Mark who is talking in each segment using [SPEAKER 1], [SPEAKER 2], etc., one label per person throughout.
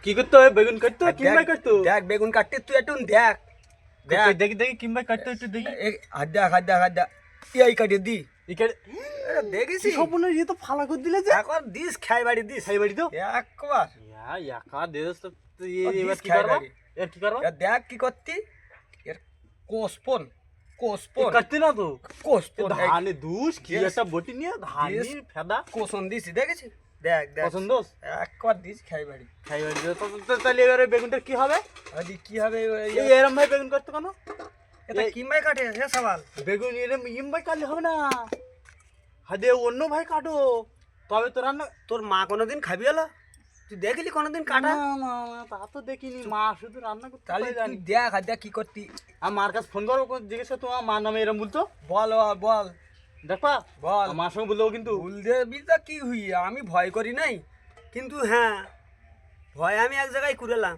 [SPEAKER 1] কি করতে হয়? বেগুন কাটতে হয় কিংবা কাটতে
[SPEAKER 2] দেখ বেগুন কাটতে তুই একটু দেখ দেখ
[SPEAKER 1] দেখি দেখি কিংবা কাটতে একটু দেখি
[SPEAKER 2] হাত দেখ এই কাটে দি দেখিস
[SPEAKER 1] সম্পূর্ণ ইয়ে তো ফালা করে দিলে যে
[SPEAKER 2] একবার দিস খাই বাড়ি দিস
[SPEAKER 1] খাই বাড়ি তো
[SPEAKER 2] একবার
[SPEAKER 1] একা দেশ তো
[SPEAKER 2] দিস
[SPEAKER 1] এবার কি
[SPEAKER 2] খাই
[SPEAKER 1] করবা
[SPEAKER 2] বাড়ি।
[SPEAKER 1] এর কি করবা
[SPEAKER 2] দেখ কি করতি এর কোষপন কোষপন
[SPEAKER 1] কাটতে না তো
[SPEAKER 2] কোষপন
[SPEAKER 1] ধানে দুষ কি
[SPEAKER 2] Yes.
[SPEAKER 1] একটা বটি নিয়ে ধানি
[SPEAKER 2] Yes.
[SPEAKER 1] ফেদা
[SPEAKER 2] কোষণ দিস দেখেছি দেখ দেখ
[SPEAKER 1] পছন্দ
[SPEAKER 2] একবার দিস খাই বাড়ি
[SPEAKER 1] খাই বাড়ি তাহলে এবারে বেগুনটা কি হবে
[SPEAKER 2] আদি কি হবে
[SPEAKER 1] এই এরম ভাই বেগুন কাটতো কেন
[SPEAKER 2] এটা কিমাই কাটে হে সওয়াল
[SPEAKER 1] বেগুন এরম ইম ভাই কাটলে হবে না হাদে অন্য ভাই কাটো তবে তো রান্না
[SPEAKER 2] তোর মা কোনোদিন খাবি হলো তুই দেখলি কোনোদিন কাটা
[SPEAKER 1] না না না, তা তো দেখিনি মা শুধু রান্না করতে
[SPEAKER 2] তাহলে
[SPEAKER 1] পারে
[SPEAKER 2] তুই
[SPEAKER 1] জানি
[SPEAKER 2] দেখ আর দেখ কি করতি
[SPEAKER 1] আর মার কাছে ফোন করো জিজ্ঞেস কর তোমার মার নামে এরম বলতো
[SPEAKER 2] বল বল বল
[SPEAKER 1] দেখবা
[SPEAKER 2] বল
[SPEAKER 1] মার সঙ্গে বললেও কিন্তু
[SPEAKER 2] ভুল দেবি তা কি হুই আমি ভয় করি নাই কিন্তু হ্যাঁ ভয় আমি এক জায়গায় কুড়েলাম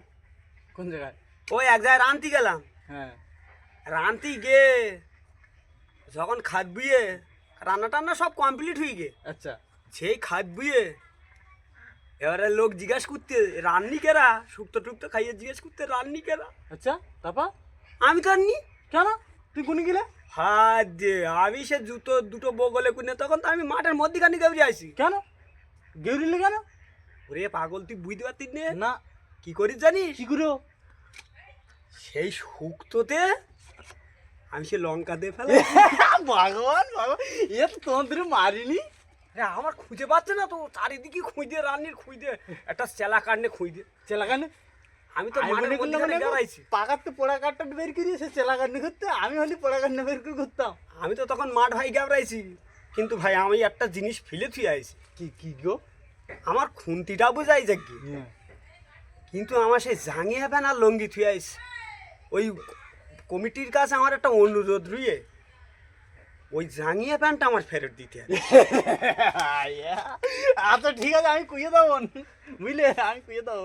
[SPEAKER 1] কোন জায়গায়
[SPEAKER 2] ওই এক জায়গায় রানতে গেলাম
[SPEAKER 1] হ্যাঁ
[SPEAKER 2] রানতে গে যখন খাদ বুয়ে রান্না টান্না সব কমপ্লিট হয়ে গে
[SPEAKER 1] আচ্ছা
[SPEAKER 2] সেই খাদ বুয়ে এবারে লোক জিজ্ঞাসা করতে রান্নি কেরা শুক্তো টুক্তো খাইয়ে জিজ্ঞেস করতে রান্নি কেরা
[SPEAKER 1] আচ্ছা তারপর
[SPEAKER 2] আমি তো রান্নি
[SPEAKER 1] কেন তুই কোনি গেলে
[SPEAKER 2] হাত দে আমি সে জুতো দুটো বগলে কুনে তখন তো আমি মাঠের মধ্যিখানে গেবরি আইছি
[SPEAKER 1] কেন গেউরিলে কেন
[SPEAKER 2] ওরে পাগল তুই বুঝতে পারতিস নে
[SPEAKER 1] না
[SPEAKER 2] কি করিস জানিস
[SPEAKER 1] কি করো
[SPEAKER 2] সেই শুক্তোতে আমি সে লঙ্কা দিয়ে ফেলা
[SPEAKER 1] ভগবান ভগবান এ তো তোমাদের মারিনি
[SPEAKER 2] আমার খুঁজে পাচ্ছে না তো চারিদিকে খুঁজে রান্নির খুঁজে একটা চেলা কাটনে খুঁজে
[SPEAKER 1] চেলাকানে
[SPEAKER 2] আমি তো মাঠের মধ্যিখানে গেড়াইছি
[SPEAKER 1] পাকাতে পোড়া কাঠটা বের করিয়ে সে চেলাকান্নি করতে আমি হলে পোড়া কান্না বের করে করতাম
[SPEAKER 2] আমি তো তখন মাঠ ভাই ঘাবড়াইছি কিন্তু ভাই আমি একটা জিনিস ফেলে থুই আইছি
[SPEAKER 1] কি কি গো
[SPEAKER 2] আমার খুন্তিটা বোঝাই যাক কি কিন্তু আমার সেই জাঙিয়া প্যান আর লঙ্গি থুই আইছি ওই কমিটির কাছে আমার একটা অনুরোধ রুইয়ে ওই জাঙিয়া প্যান্টটা আমার ফেরত দিতে হবে
[SPEAKER 1] আচ্ছা ঠিক আছে আমি কুইয়ে দেবো বুঝলে আমি কুইয়ে দেবো